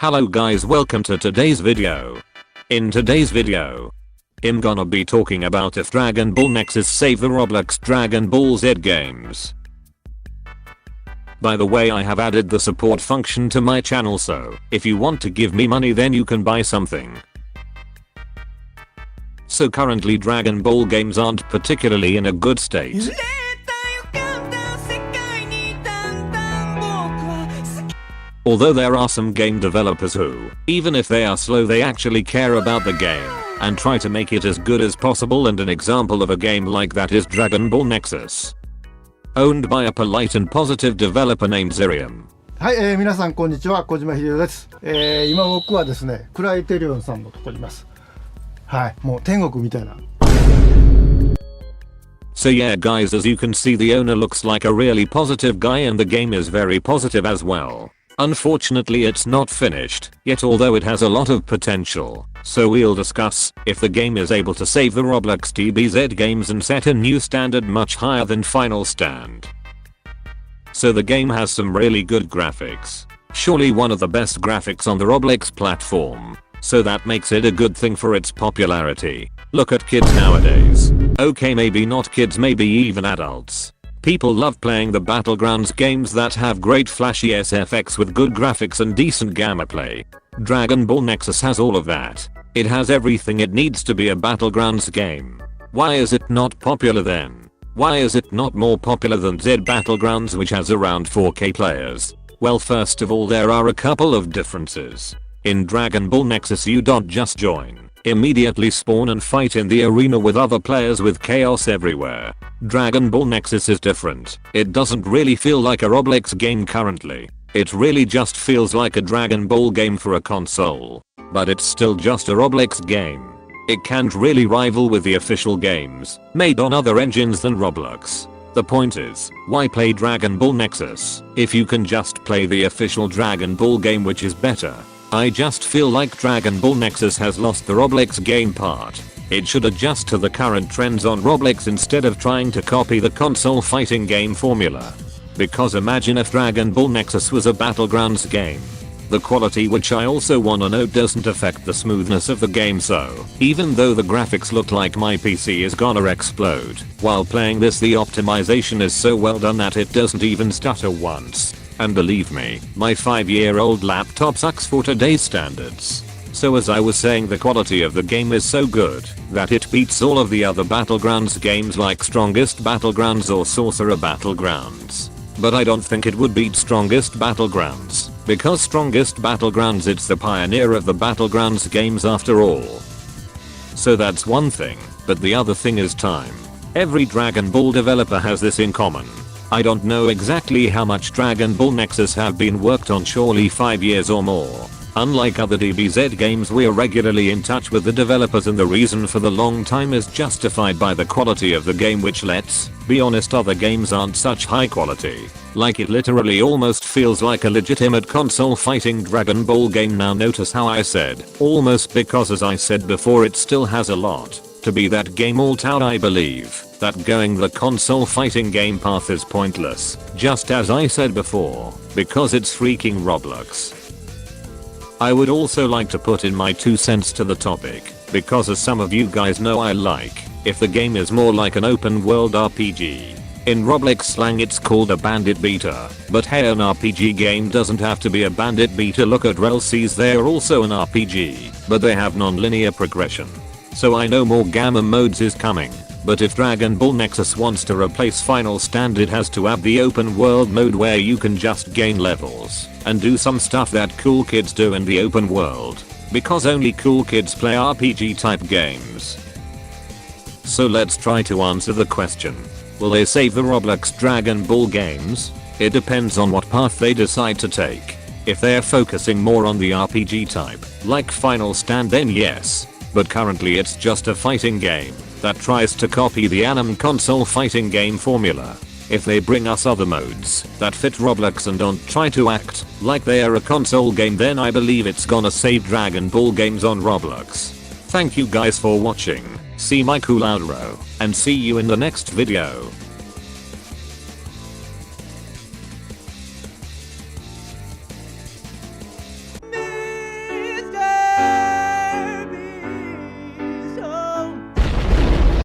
Hello guys, welcome to today's video. In today's video, I'm gonna be talking about if Dragon Ball Nexus save the Roblox Dragon Ball Z games. By the way, I have added the support function to my channel, so if you want to give me money then you can buy something. So currently Dragon Ball games aren't particularly in a good state. Although there are some game developers who, even if they are slow, they actually care about the game and try to make it as good as possible, and an example of a game like that is Dragon Ball Nexus, owned by a polite and positive developer named Zirium. はい、皆さんこんにちは、小島秀夫です。今僕はですね、クライテリオンさんのとこにいます。はい、もう天国みたいな。So yeah guys, as you can see, the owner looks like a really positive guy and the game is very positive as well. Unfortunately it's not finished yet, although it has a lot of potential, so we'll discuss if the game is able to save the Roblox DBZ games and set a new standard much higher than Final Stand. So the game has some really good graphics, surely one of the best graphics on the Roblox platform, so that makes it a good thing for its popularity. Look at kids nowadays. Okay, maybe not kids, maybe even adults. People love playing the Battlegrounds games that have great flashy SFX with good graphics and decent gameplay. Dragon Ball Nexus has all of that. It has everything it needs to be a Battlegrounds game. Why is it not popular then? Why is it not more popular than Z Battlegrounds, which has around 4K players? Well, first of all, there are a couple of differences. In Dragon Ball Nexus you don't just join, immediately spawn and fight in the arena with other players with chaos everywhere. Dragon Ball Nexus is different. It doesn't really feel like a Roblox game currently. It really just feels like a Dragon Ball game for a console. But it's still just a Roblox game. It can't really rival with the official games made on other engines than Roblox. The point is, why play Dragon Ball Nexus if you can just play the official Dragon Ball game, which is better? I just feel like Dragon Ball Nexus has lost the Roblox game part. It should adjust to the current trends on Roblox instead of trying to copy the console fighting game formula. Because imagine if Dragon Ball Nexus was a Battlegrounds game. The quality, which I also wanna note, doesn't affect the smoothness of the game, so even though the graphics look like my PC is gonna explode while playing this, the optimization is so well done that it doesn't even stutter once. And believe me, my 5-year-old laptop sucks for today's standards. So as I was saying, the quality of the game is so good that it beats all of the other Battlegrounds games like Strongest Battlegrounds or Sorcerer Battlegrounds. But I don't think it would beat Strongest Battlegrounds, because Strongest Battlegrounds, it's the pioneer of the Battlegrounds games after all. So that's one thing, but the other thing is time. Every Dragon Ball developer has this in common. I don't know exactly how much Dragon Ball Nexus have been worked on, surely 5 years or more. Unlike other DBZ games, we are regularly in touch with the developers, and the reason for the long time is justified by the quality of the game, which, let's be honest, other games aren't such high quality. Like, it literally almost feels like a legitimate console fighting Dragon Ball game. Now notice how I said almost, because as I said before, it still has a lot to be that game all out. I believe that going the console fighting game path is pointless, just as I said before, because it's freaking Roblox. I would also like to put in my 2 cents to the topic, because as some of you guys know, I like if the game is more like an open world RPG. In Roblox slang it's called a bandit beater, but hey, an RPG game doesn't have to be a bandit beater. Look at RLCs, they're also an RPG, but they have non-linear progression. So I know more gamma modes is coming, but if Dragon Ball Nexus wants to replace Final Stand, it has to have the open world mode where you can just gain levels and do some stuff that cool kids do in the open world, because only cool kids play RPG type games. So let's try to answer the question. Will they save the Roblox Dragon Ball games? It depends on what path they decide to take. If they're focusing more on the RPG type, like Final Stand, then yes. But currently it's just a fighting game that tries to copy the anime console fighting game formula. If they bring us other modes that fit Roblox and don't try to act like they are a console game, then I believe it's gonna save Dragon Ball games on Roblox. Thank you guys for watching, see my cool outro, and see you in the next video.